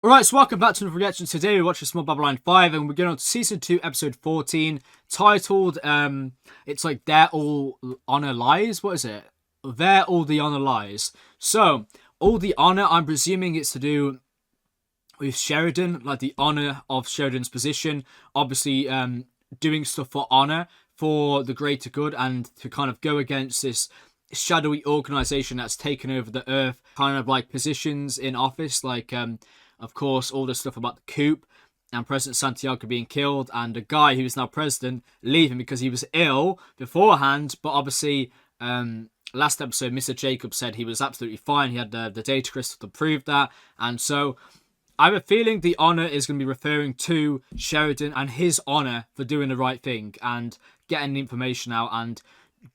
Alright, so welcome back to another reaction. Today we're watching Small Babylon 5 and we're going on to Season 2, Episode 14, titled, it's like There All Honor Lies? What is it? There All the Honor Lies. So, all the honor, I'm presuming it's to do with Sheridan, like the honor of Sheridan's position. Obviously, doing stuff for honor, for the greater good, and to kind of go against this shadowy organization that's taken over the earth, kind of like positions in office, like, of course, all the stuff about the coup and President Santiago being killed and a guy who is now president leaving because he was ill beforehand. But obviously, last episode, Mr. Jacob said he was absolutely fine. He had the data crystal to prove that. And so I have a feeling the honor is going to be referring to Sheridan and his honor for doing the right thing and getting the information out and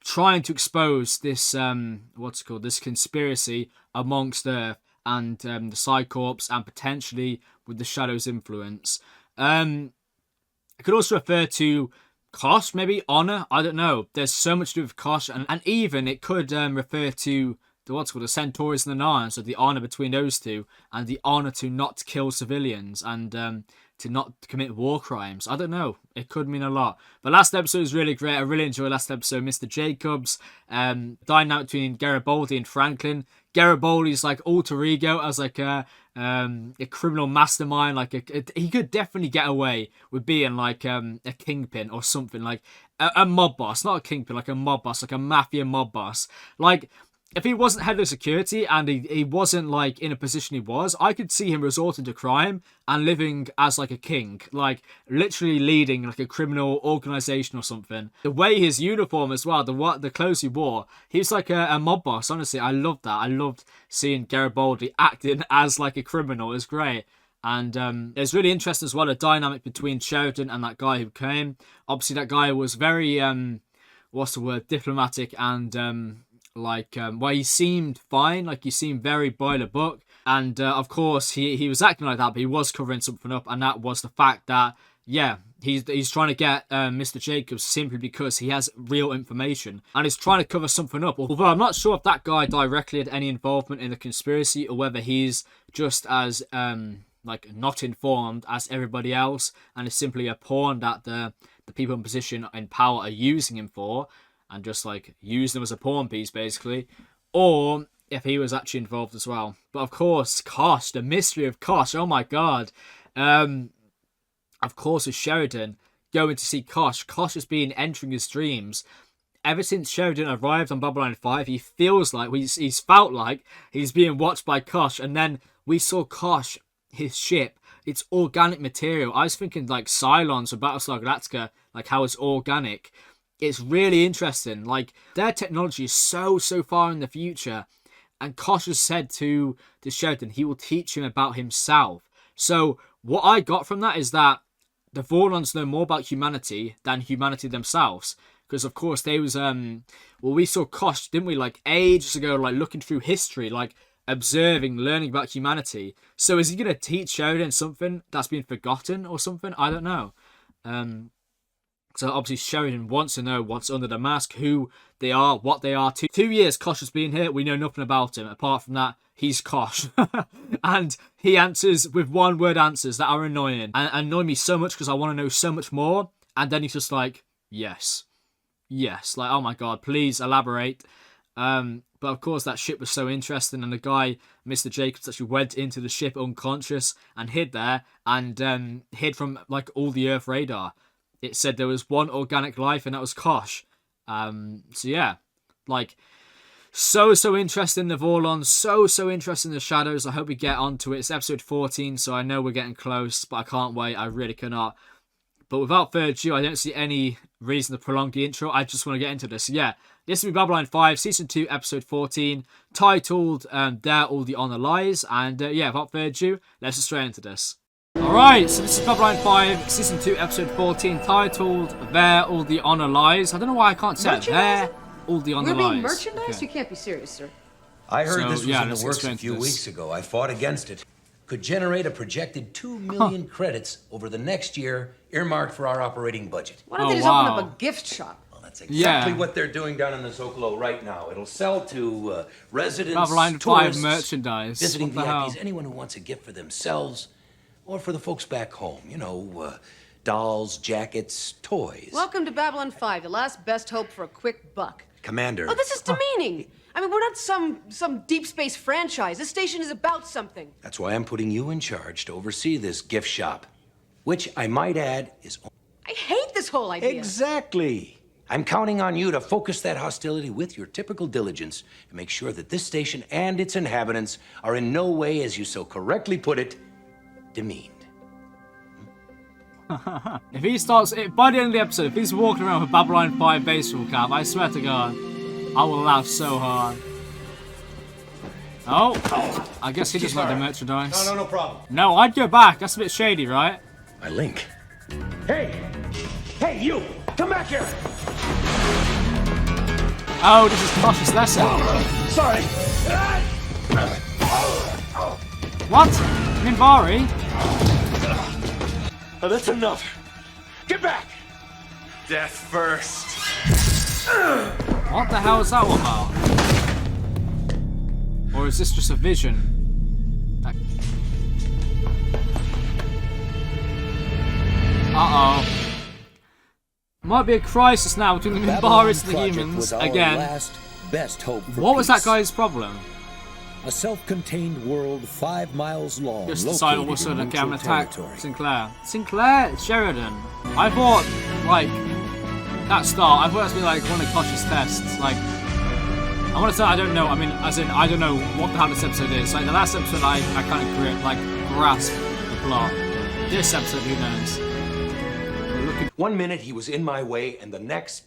trying to expose this, this conspiracy amongst Earth and the Psycorps, and potentially with the Shadow's influence. It could also refer to Kosh, maybe honor. I don't know. There's so much to do with Kosh, and even it could refer to the Centaurs and the Narns, so the honor between those two, and the honor to not kill civilians and to not commit war crimes. I don't know. It could mean a lot. But last episode was really great. I really enjoyed last episode. Mr. Jacobs, dynamic between Garibaldi and Franklin. Garibaldi's like alter ego as like a criminal mastermind. Like he could definitely get away with being like a kingpin or something, like a mob boss, not a kingpin, like a mob boss, like a mafia mob boss. Like, if he wasn't head of security and he wasn't like in a position he was, I could see him resorting to crime and living as like a king, like literally leading like a criminal organization or something. The way his uniform as well, the clothes he wore, he was like a mob boss. Honestly, I loved that. I loved seeing Garibaldi acting as like a criminal. It was great. And it's really interesting as well, the dynamic between Sheridan and that guy who came. Obviously, that guy was very, diplomatic and he seemed fine, like he seemed very by the book, and of course he was acting like that, but he was covering something up, and that was the fact that he's trying to get Mr. Jacobs simply because he has real information and he's trying to cover something up. Although I'm not sure if that guy directly had any involvement in the conspiracy or whether he's just as not informed as everybody else and is simply a pawn that the people in position in power are using him for, and just like use them as a pawn piece basically, or if he was actually involved as well. But of course, Kosh, the mystery of Kosh, oh my god. Of course, with Sheridan going to see Kosh has been entering his dreams ever since Sheridan arrived on Babylon 5. He feels like he's felt like he's being watched by Kosh, and then we saw Kosh, his ship, it's organic material. I was thinking like Cylons or Battlestar Galactica, like how it's organic. It's really interesting. Like, their technology is so far in the future, and Kosh has said to Sheridan he will teach him about himself. So what I got from that is that the Vorlons know more about humanity than humanity themselves, because of course they was we saw Kosh, didn't we, like ages ago, like looking through history, like observing, learning about humanity. So is he gonna teach Sheridan something that's been forgotten or something? I don't know. So obviously Sheridan wants to know what's under the mask, who they are, what they are. 2 years Kosh has been here. We know nothing about him. Apart from that, he's Kosh. And he answers with one-word answers that are annoying. And annoy me so much because I want to know so much more. And then he's just like, yes. Yes. Like, oh my god, please elaborate. But of course that ship was so interesting. And the guy, Mr. Jacobs, actually went into the ship unconscious and hid there. And hid from like all the Earth radar. It said there was one organic life, and that was Kosh. So yeah, like so interesting, the Vorlons, so interesting, the Shadows. I hope we get onto it. It's episode 14, so I know we're getting close, but I can't wait. I really cannot. But without further ado, I don't see any reason to prolong the intro. I just want to get into this. So yeah, this will be Babylon 5, Season 2, Episode 14, titled There All the Honor Lies. And without further ado, let's just straight into this. Alright, so this is Babylon 5, Season 2, Episode 14, titled There All the Honor Lies. I don't know why I can't say it. There All the Honor Lies. We're being merchandised? Okay. You can't be serious, sir. I heard this was in the works a few weeks ago. I fought against it. Could generate a projected 2 million credits over the next year, earmarked for our operating budget. Why don't they just open up a gift shop? Well, that's exactly what they're doing down in the Zocalo right now. It'll sell to residents, Babylon 5 tourists, merchandise. visiting VIPs, anyone who wants a gift for themselves Or for the folks back home, you know, dolls, jackets, toys. Welcome to Babylon 5, the last best hope for a quick buck. Commander. Oh, this is demeaning. I mean, we're not some deep space franchise. This station is about something. That's why I'm putting you in charge to oversee this gift shop, which I might add is... I hate this whole idea. Exactly. I'm counting on you to focus that hostility with your typical diligence and make sure that this station and its inhabitants are in no way, as you so correctly put it, demeaned. If he starts, by the end of the episode, if he's walking around with a Babylon 5 baseball cap, I swear to God, I will laugh so hard. Oh, I guess he just like the merchandise. No problem. No, I'd go back. That's a bit shady, right? My link. Hey! Hey, you! Come back here! Oh, this is Kosh's lesson. Sorry! What? Minbari? Oh, that's enough. Get back! Death first. What the hell is that all about? Or is this just a vision? Uh-oh. Might be a crisis now between the Minbaris and the humans. Again. Best hope for What was that peace. guy's problem? A self-contained world 5 miles long. Just decided all of a located sudden, in okay, I'm gonna neutral attack territory. Sinclair. Sinclair Sheridan. I thought, like, that start, I thought it was gonna be like one of Kosh's tests. Like, I want to say I don't know. I mean, as in, I don't know what the hell this episode is. Like, the last episode, I kind of grasped the plot. This episode, who knows? One minute he was in my way, and the next...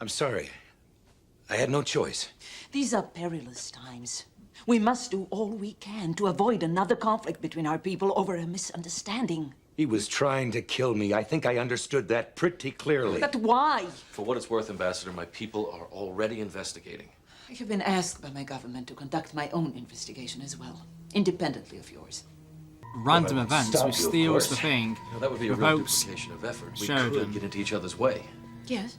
I'm sorry. I had no choice. These are perilous times. We must do all we can to avoid another conflict between our people over a misunderstanding. He was trying to kill me. I think I understood that pretty clearly. But why? For what it's worth, Ambassador, my people are already investigating. I have been asked by my government to conduct my own investigation as well, independently of yours. Random events, stop which you, of steals course. the thing. You know, that would be a real Provokes duplication of effort. We Sheridan. could get into each other's way. Yes.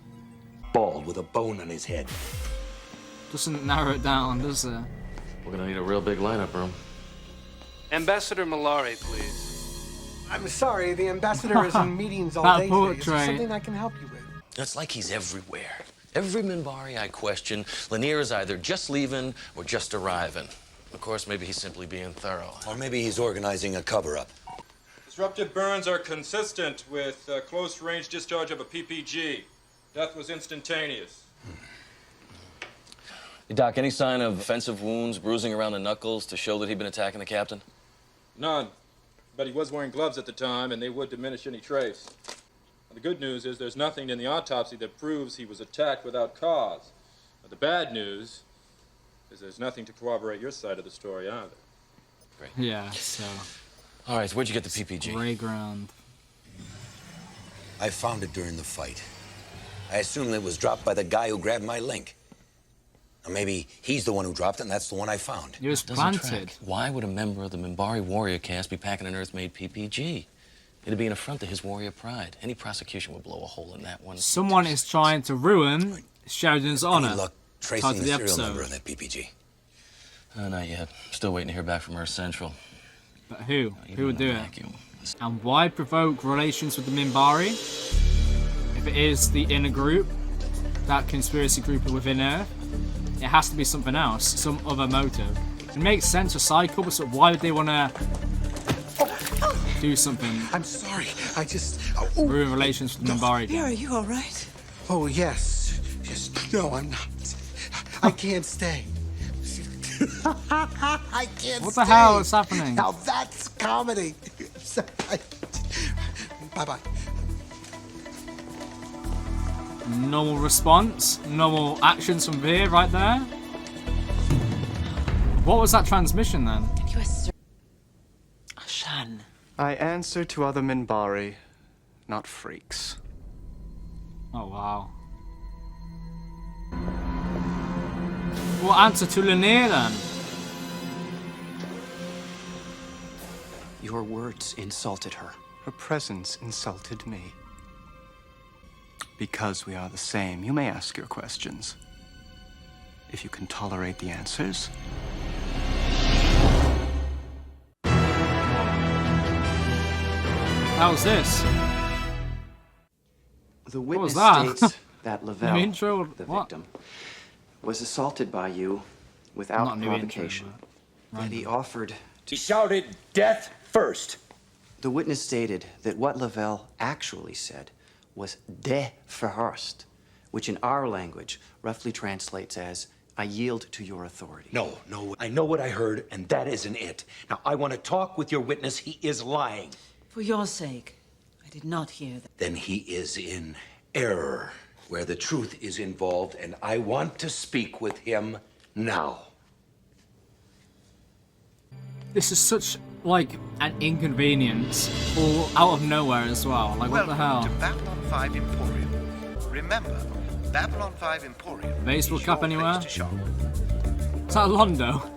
Bald with a bone on his head. Doesn't narrow it down, does it? We're gonna need a real big lineup room. Ambassador Malari, please. I'm sorry, the ambassador is in meetings all That day today. Is there portrait. something I can help you with? It's like he's everywhere. Every Minbari I question, Lanier is either just leaving or just arriving. Of course, maybe he's simply being thorough. Or maybe he's organizing a cover-up. Disruptive burns are consistent with close-range discharge of a PPG. Death was instantaneous. Hey, Doc, any sign of offensive wounds, bruising around the knuckles to show that he'd been attacking the captain? None. But he was wearing gloves at the time, and they would diminish any trace. The good news is there's nothing in the autopsy that proves he was attacked without cause. But the bad news is there's nothing to corroborate your side of the story either. Great. Yeah, so. All right, so where'd you get the PPG? Grey ground. I found it during the fight. I assume it was dropped by the guy who grabbed my link. Or maybe he's the one who dropped it, and that's the one I found. It was Doesn't planted. track. Why would a member of the Minbari warrior caste be packing an Earth-made PPG? It'd be an affront to his warrior pride. Any prosecution would blow a hole in that one. Someone is trying to ruin Sheridan's honor. Any luck Tied tracing to the the serial episode. number on that PPG? Not yet. Still waiting to hear back from Earth Central. But who? Even Who would in a do it? vacuum. And why provoke relations with the Minbari? If it is the inner group, that conspiracy group within Earth, it has to be something else, some other motive. It makes sense for Cycle, but so why would they want to do something? I'm sorry. I just... Ruin relations with the Minbari. Here, are you all right? Oh, yes. Yes. No, I'm not. I can't stay. I can't What the hell is happening? Now that's comedy. Bye-bye. Normal response, normal actions from here, right there. What was that transmission then? You are Ashan. I answer to other Minbari, not freaks. Oh wow. What answer to Lanier then? Your words insulted her. Her presence insulted me. Because we are the same, you may ask your questions. If you can tolerate the answers. hell's this? The What was witness that? states that New Lavelle, intro? the What? victim, was assaulted by you Not without a new intro, provocation. but And he offered He shouted death first. The witness stated that what Lavelle actually said was de verharst, which in our language roughly translates as, I yield to your authority. No, I know what I heard, and that isn't it. Now, I want to talk with your witness. He is lying. For your sake, I did not hear that. Then he is in error, where the truth is involved, and I want to speak with him now. This is such, like, an inconvenience, all out of nowhere as well. Like, what the hell? Welcome to Babylon 5 Emporium. Remember, Babylon 5 Emporium Baseball is cap your anywhere? place to shop. Is that Londo?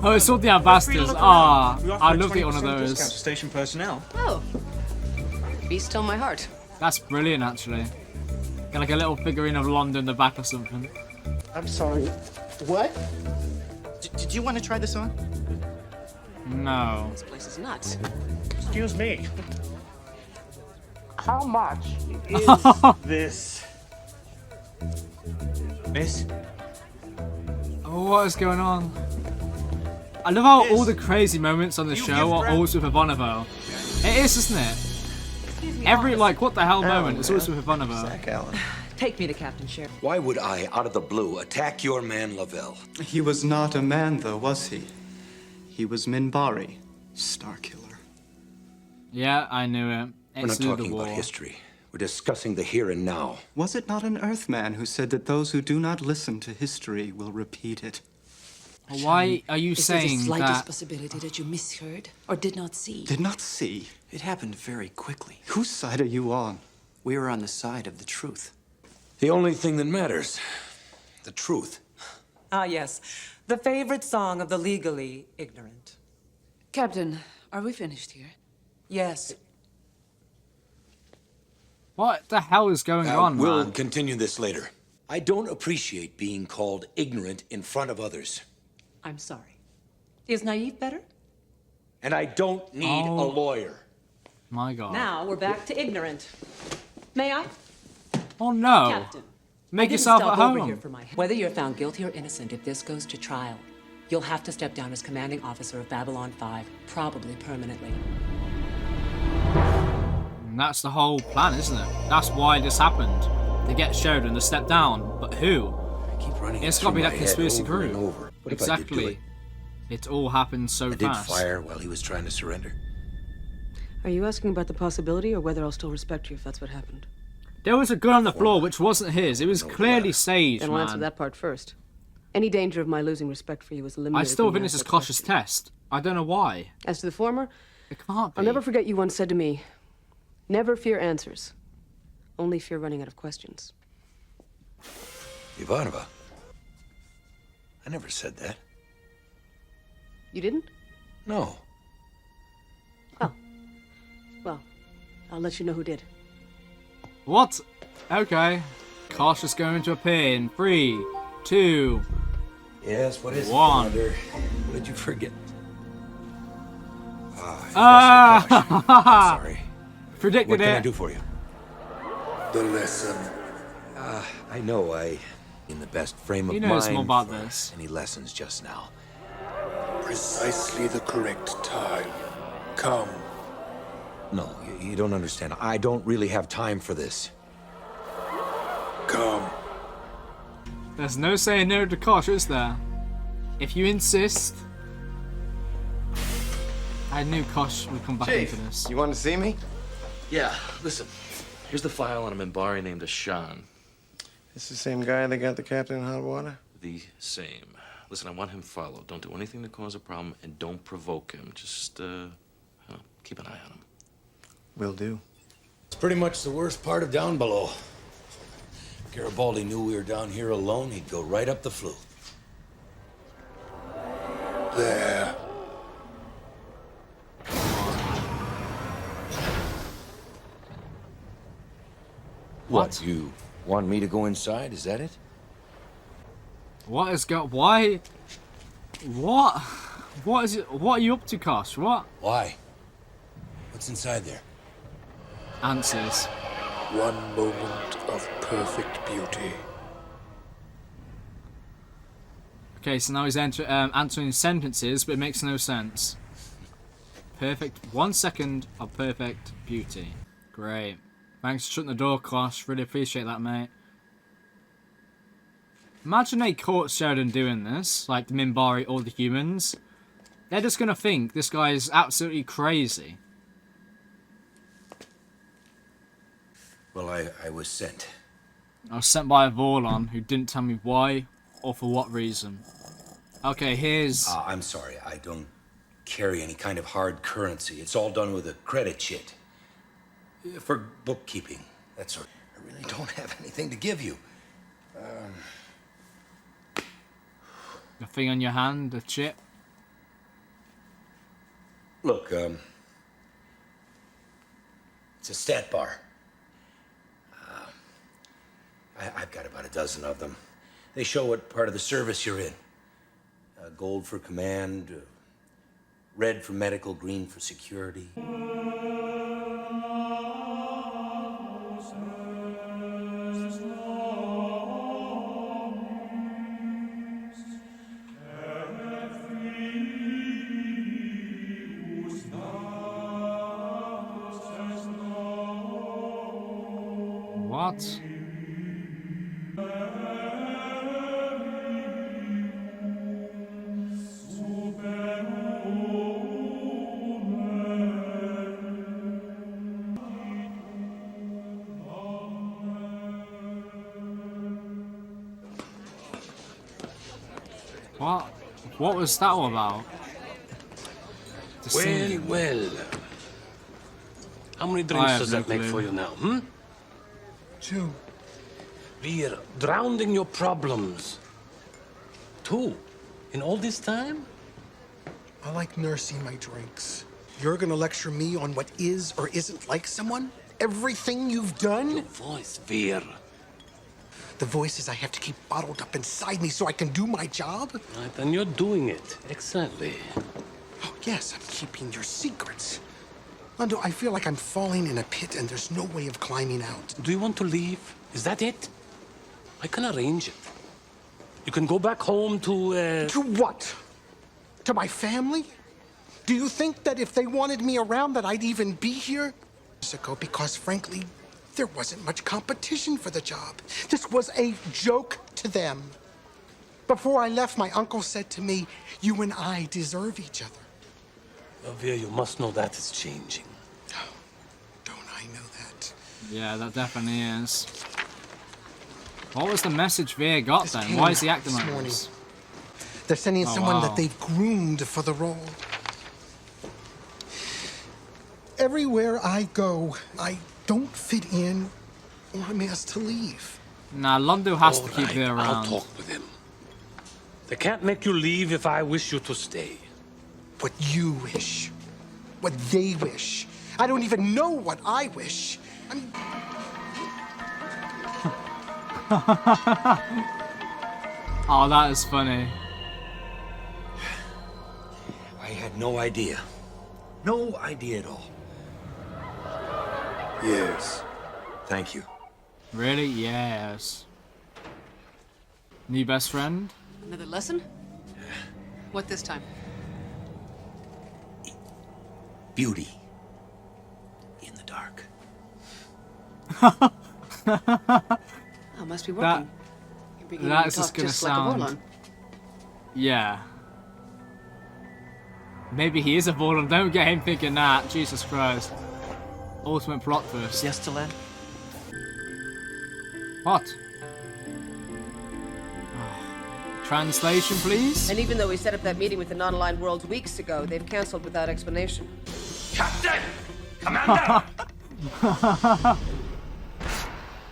Oh, it's all the ambassadors. Ah, I love to get one of those. Station personnel. Oh. Be still my heart. That's brilliant, actually. Got like a little figurine of Londo in the back or something. I'm sorry. What? Did you want to try this on? No. This place is nuts. Excuse me. How much is this? Miss? Oh, what is going on? I love how all the crazy moments on the show are always with Ivanova. It is, isn't it? Every, like, what the hell moment is always with Ivanova. Take me to Captain Sheriff. Why would I, out of the blue, attack your man, Lavelle? He was not a man, though, was he? He was Minbari, Star Killer. Yeah, I knew it. We're not talking about history. We're discussing the here and now. Was it not an Earthman who said that those who do not listen to history will repeat it? Why are you Is there the saying slightest that? possibility that you misheard or did not see? Did not see. It happened very quickly. Whose side are you on? We are on the side of the truth. The only thing that matters. The truth. Ah, yes. The favorite song of the legally ignorant. Captain, are we finished here? Yes. What the hell is going on, We'll man? continue this later. I don't appreciate being called ignorant in front of others. I'm sorry. Is naive better? And I don't need a lawyer. My God. Now we're back to ignorant. May I? Oh no. Captain. Make I didn't yourself stop at over home. here for my... Whether you're found guilty or innocent, if this goes to trial, you'll have to step down as commanding officer of Babylon 5, probably permanently. And that's the whole plan, isn't it? That's why this happened. They get Sheridan to step down, but who? I keep running It's it got to be through that my head conspiracy over and group. over. What if I did do Exactly. It all happened so I did fast. fire while he was trying to surrender. Are you asking about the possibility or whether I'll still respect you if that's what happened? There was a gun on the floor which wasn't his. It was clearly Sage, Then we'll answer man. that part first. Any danger of my losing respect for you is eliminated. I still from think the this is aspect Kosh's question. test. I don't know why. As to the former, It can't be. I'll never forget you once said to me, never fear answers, only fear running out of questions. Ivanova? I never said that. You didn't? No. Oh. Well, I'll let you know who did. What? Okay. Kosh is going to appear in 3, 2, Yes, what is it, 1. Commander? What did you forget? Ah! Sorry. Predicted What can I it. do for you? The lesson. I know in the best frame of He mind knows more about for this. any lessons just now. Precisely the correct time. Come. No, you don't understand. I don't really have time for this. Come. There's no saying no to Kosh, is there? If you insist. I knew Kosh would come back into this. You want to see me? Yeah, listen. Here's the file on a Minbari named Ashan. It's the same guy that got the captain in hot water? The same. Listen, I want him followed. Don't do anything to cause a problem, and don't provoke him. Just, keep an eye on him. Will do. It's pretty much the worst part of down below. If Garibaldi knew we were down here alone, he'd go right up the flue. There. What? You want me to go inside? Is that it? What is why? What? What is it? What are you up to, Kosh? What? Why? What's inside there? answers. One moment of perfect beauty. Okay, so now he's answering sentences, but it makes no sense. Perfect. 1 second of perfect beauty. Great. Thanks for shutting the door, Kosh. Really appreciate that, mate. Imagine they caught Sheridan doing this, like the Minbari or the humans. They're just gonna think this guy is absolutely crazy. Well, I was sent. I was sent by a Vorlon who didn't tell me why or for what reason. Okay, here's... I'm sorry, I don't carry any kind of hard currency. It's all done with a credit sheet. For bookkeeping, that sort. I really don't have anything to give you. The thing on your hand, the chip. Look, it's a stat bar. I've got about a dozen of them. They show what part of the service you're in. Gold for command, red for medical, green for security. What? What was that all about? Well. How many drinks does that make for you now, 2. We're drowning your problems. 2? In all this time? I like nursing my drinks. You're gonna lecture me on what is or isn't like someone? Everything you've done? Your voice, Veer. The voices I have to keep bottled up inside me so I can do my job? Right, and you're doing it excellently. Oh, yes, I'm keeping your secrets. Lando, I feel like I'm falling in a pit and there's no way of climbing out. Do you want to leave? Is that it? I can arrange it. You can go back home to, To what? To my family? Do you think that if they wanted me around that I'd even be here? Because frankly, there wasn't much competition for the job. This was a joke to them. Before I left, my uncle said to me, you and I deserve each other. Well, Veer, you must know that is changing. Don't I know that? Yeah, that definitely is. What was the message Veer got This then? came Why is he acting this like morning. this? They're sending Oh, someone wow. that they've groomed for the role. Everywhere I go, I don't fit in, or I'm asked to leave. Nah, Londo has to keep Alright, Veer I'll around. talk with him. They can't make you leave if I wish you to stay. What you wish. What they wish. I don't even know what I wish. Oh, that is funny. I had no idea. No idea at all. Yes. Thank you. Really? Yes. New best friend? Another lesson? What this time? Beauty. In the dark. Oh, must be working. You're beginning That's to just talk gonna just sound... like a Vorlon. Yeah. Maybe he is a Vorlon. Don't get him thinking that. Jesus Christ. Ultimate plot twist. Yes, Delenn? What? Translation, please? And even though we set up that meeting with the non-aligned worlds weeks ago, they've canceled without explanation. Captain! Commander!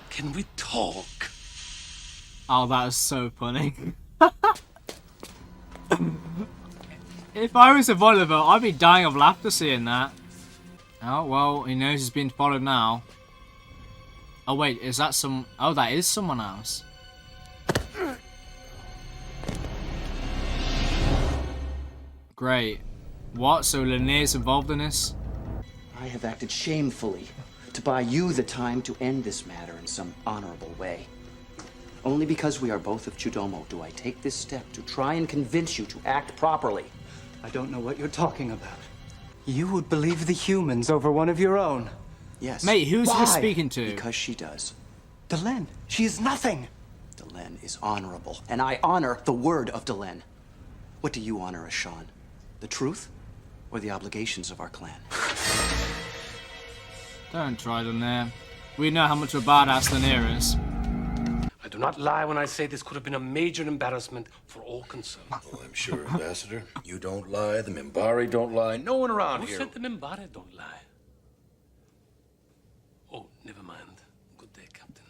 Can we talk? Oh, that is so funny. If I was a Voliver, I'd be dying of laughter seeing that. Oh, well, he knows he's being followed now. Oh, wait, is that some... Oh, that is someone else. Great. What? So Linnea's involved in this? I have acted shamefully to buy you the time to end this matter in some honorable way. Only because we are both of Chudomo do I take this step to try and convince you to act properly. I don't know what you're talking about. You would believe the humans over one of your own. Yes. Mate, who's Why? he speaking to? Because she does. Delenn, she is nothing. Delenn is honorable, and I honor the word of Delenn. What do you honor as Sean? The truth or the obligations of our clan? Don't try them there. We know how much of a badass Lanier is. I do not lie when I say this could have been a major embarrassment for all concerned. Oh, I'm sure, Ambassador. You don't lie, the Minbari don't lie, no one around Who here. said the Minbari don't lie? Oh, never mind. Good day, Captain.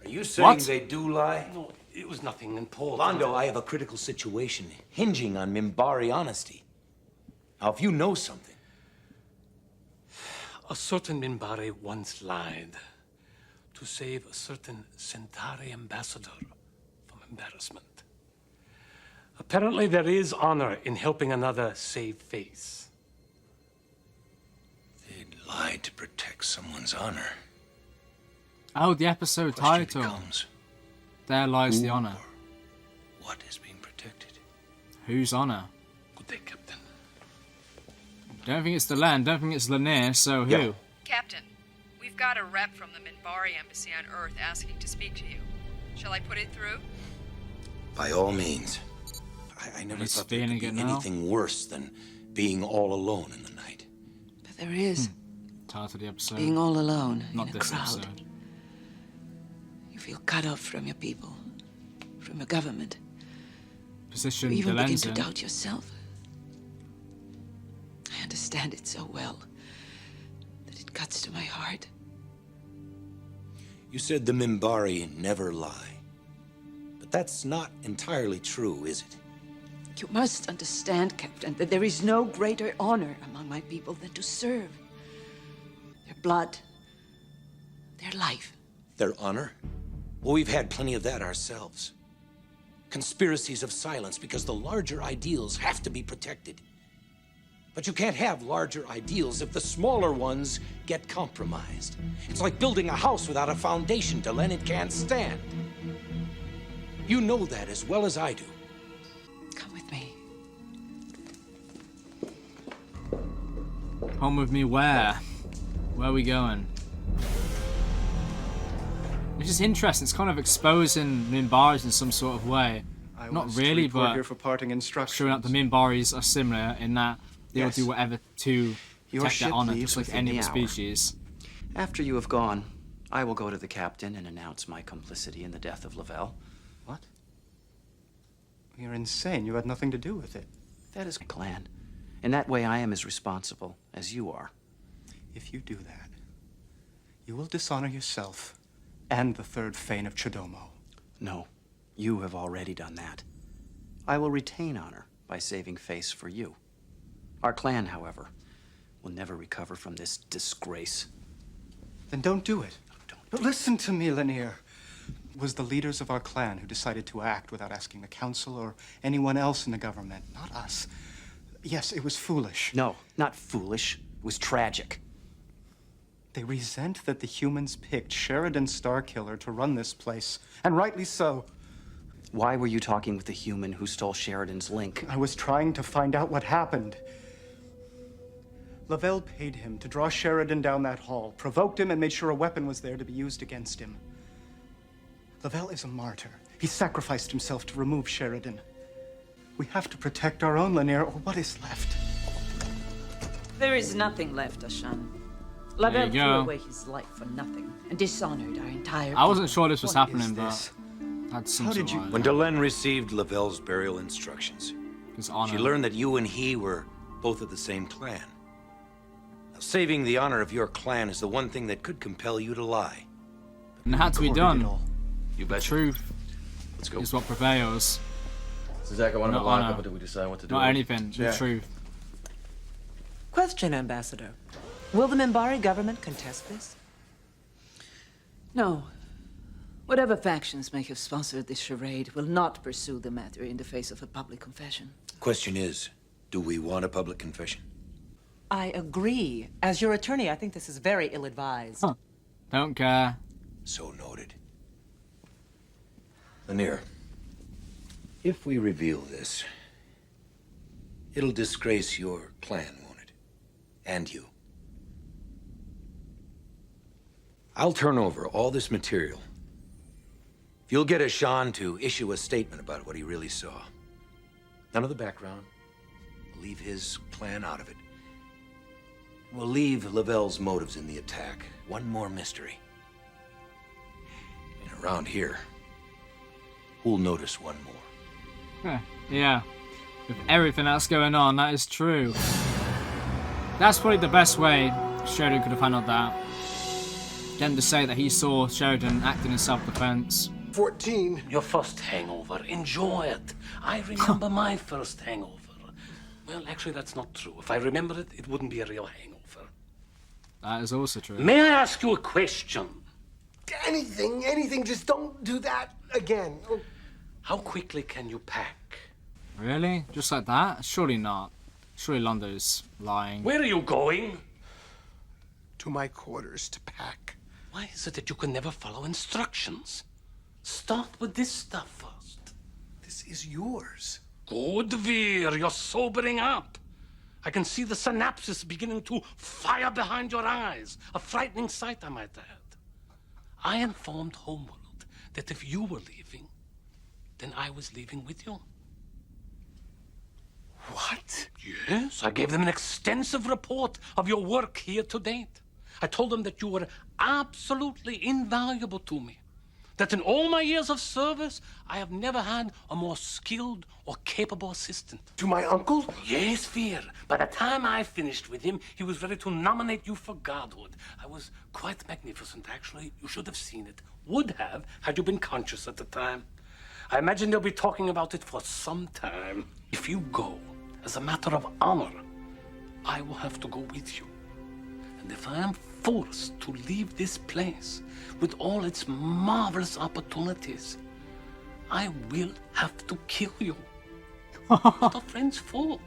Are you saying they do lie? No, it was nothing important. Londo, I have a critical situation hinging on Minbari honesty. Now, if you know something... A certain Minbari once lied to save a certain Centauri ambassador from embarrassment. Apparently there is honor in helping another save face. They lied to protect someone's honor. Oh, the episode title. There lies the honor. What is being protected? Whose honor? Good day, Captain. Don't think it's Delenn, don't think it's Lanier, so who? Yeah. Captain, we've got a rep from the Minbari embassy on Earth asking to speak to you. Shall I put it through? By all means. I never He's thought there could feeling be it now. anything worse than being all alone in the night. But there is. Title of the episode. Being all alone Not in a this crowd. episode. You feel cut off from your people, from your government. Position You even begin Delenn's to in. doubt yourself. I understand it so well that it cuts to my heart. You said the Minbari never lie. But that's not entirely true, is it? You must understand, Captain, that there is no greater honor among my people than to serve. Their blood, their life. Their honor? Well, we've had plenty of that ourselves. Conspiracies of silence because the larger ideals have to be protected. But you can't have larger ideals if the smaller ones get compromised. It's like building a house without a foundation, Delenn. It can't stand. You know that as well as I do. Come with me. Home with me where? Where are we going? Which is interesting. It's kind of exposing Minbaris in some sort of way. Not really, but here for parting instructions. showing up the Minbaris are similar in that they'll Yes. do whatever to Your protect their ship honor, leaves just like within any the other hour. species. After you have gone, I will go to the captain and announce my complicity in the death of Lavelle. What? You're insane. You had nothing to do with it. That is my clan. In that way, I am as responsible as you are. If you do that, you will dishonor yourself and the third Fane of Chodomo. No, you have already done that. I will retain honor by saving face for you. Our clan, however, will never recover from this disgrace. Then don't do it. But listen to me, Lanier. It was the leaders of our clan who decided to act without asking the council or anyone else in the government, not us. Yes, it was foolish. No, not foolish. It was tragic. They resent that the humans picked Sheridan Starkiller to run this place, and rightly so. Why were you talking with the human who stole Sheridan's link? I was trying to find out what happened. Lavelle paid him to draw Sheridan down that hall, provoked him, and made sure a weapon was there to be used against him. Lavelle is a martyr. He sacrificed himself to remove Sheridan. We have to protect our own Lanier, or what is left. There is nothing left, Ashan. There Lavelle you threw go. away his life for nothing and dishonored our entire I wasn't people. sure this was What happening, is but this? that's some How sort did you- of When Delenn received Lavelle's burial instructions, his honor. she learned that you and he were both of the same clan. Now, saving the honor of your clan is the one thing that could compel you to lie. And it had to be Recorded it done. all. You The bet. truth Let's go. is what prevails. So, Zach, I want to Not block honor. up, but did we decide what to do? Not anything. The Yeah. truth. Question, Ambassador. Will the Minbari government contest this? No. Whatever factions may have sponsored this charade will not pursue the matter in the face of a public confession. Question is, do we want a public confession? I agree. As your attorney, I think this is very ill-advised. Huh. Don't care. So noted. Lanier, if we reveal this, it'll disgrace your clan, won't it? And you. I'll turn over all this material. If you'll get Ashan to issue a statement about what he really saw. None of the background. We'll leave his clan out of it. We'll leave Lavelle's motives in the attack. One more mystery. And around here, who'll notice one more? Yeah. With everything that's going on, that is true. That's probably the best way Sheridan could have handled that. Getting to say that he saw Sheridan acting in self-defense. 14. Your first hangover. Enjoy it. I remember my first hangover. Well, actually, that's not true. If I remember it, it wouldn't be a real hangover. That is also true. May I ask you a question? Anything. Just don't do that again. Oh. How quickly can you pack? Really? Just like that? Surely not. Surely Londo's lying. Where are you going? To my quarters to pack. Why is it that you can never follow instructions? Start with this stuff first. This is yours. Good, Veer. You're sobering up. I can see the synapses beginning to fire behind your eyes. A frightening sight, I might add. I informed Homeworld that if you were leaving, then I was leaving with you. What? Yes, I gave them an extensive report of your work here to date. I told them that you were absolutely invaluable to me. That in all my years of service, I have never had a more skilled or capable assistant. To my uncle? Yes, Veer. By the time I finished with him, he was ready to nominate you for godhood. I was quite magnificent, actually. You should have seen it. Would have, had you been conscious at the time. I imagine they'll be talking about it for some time. If you go, as a matter of honor, I will have to go with you. And if I am forced to leave this place with all its marvelous opportunities, I will have to kill you. What are friends for?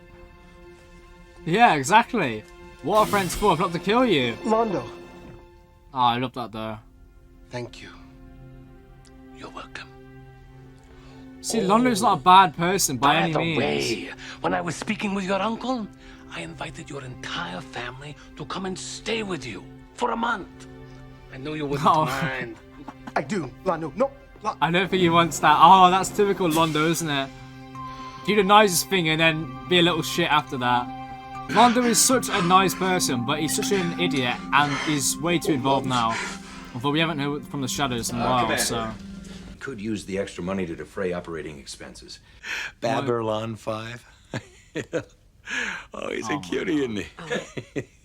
Yeah, exactly. What are friends for if not to kill you? Londo. Oh, I love that though. Thank you. You're welcome. See, Londo's not a bad person by any means. Way, when I was speaking with your uncle, I invited your entire family to come and stay with you for a month. I know you wouldn't mind. I do, Londo. No. I don't think he wants that. Oh, that's typical Londo, isn't it? Do the nicest thing and then be a little shit after that. Londo is such a nice person, but he's such an idiot and is way too involved now. Although we haven't heard from the shadows in a while, so... Could use the extra money to defray operating expenses. Babylon 5. Oh, he's a cutie, isn't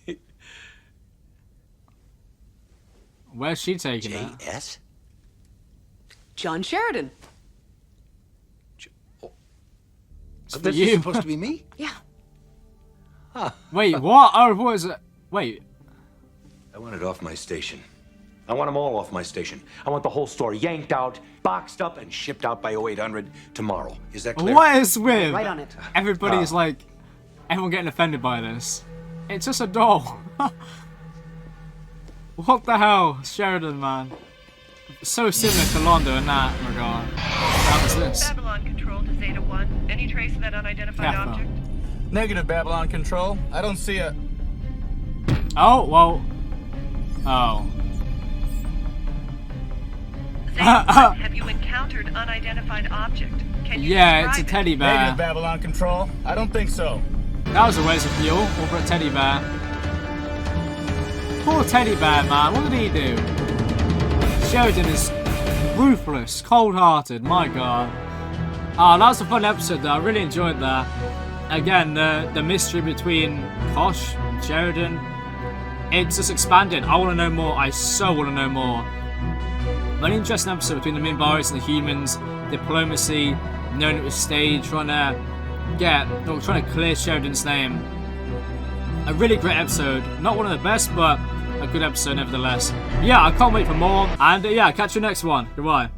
he? Where's she taking it? J.S.? John Sheridan. It's for This you. is supposed to be me? Yeah. Huh. Wait, what? Oh, what is it? Wait. I want it off my station. I want them all off my station. I want the whole store yanked out, boxed up, and shipped out by 0800 tomorrow. Is that clear? What is with? Right on it. Everybody's like, everyone getting offended by this. It's just a doll. What the hell, Sheridan, man? So similar to Londo in that regard. That was this. Babylon Control to Zeta 1. Any trace of that unidentified object? Negative, Babylon Control. I don't see a... Oh, well... Oh. Zeta 1, have you encountered unidentified object? Can you Yeah, it's a describe it? teddy bear. Negative, Babylon Control. I don't think so. That was a waste of fuel over a teddy bear. Poor teddy bear, man. What did he do? Sheridan is ruthless, cold-hearted. My God. Ah, that was a fun episode, though. I really enjoyed that. Again, the mystery between Kosh and Sheridan. It's just expanding. I want to know more. I so want to know more. An interesting episode between the Minbaris and the humans. Diplomacy, knowing it was staged, trying to clear Sheridan's name. A really great episode. Not one of the best, but a good episode nevertheless. Yeah, I can't wait for more. And yeah, catch you next one. Goodbye.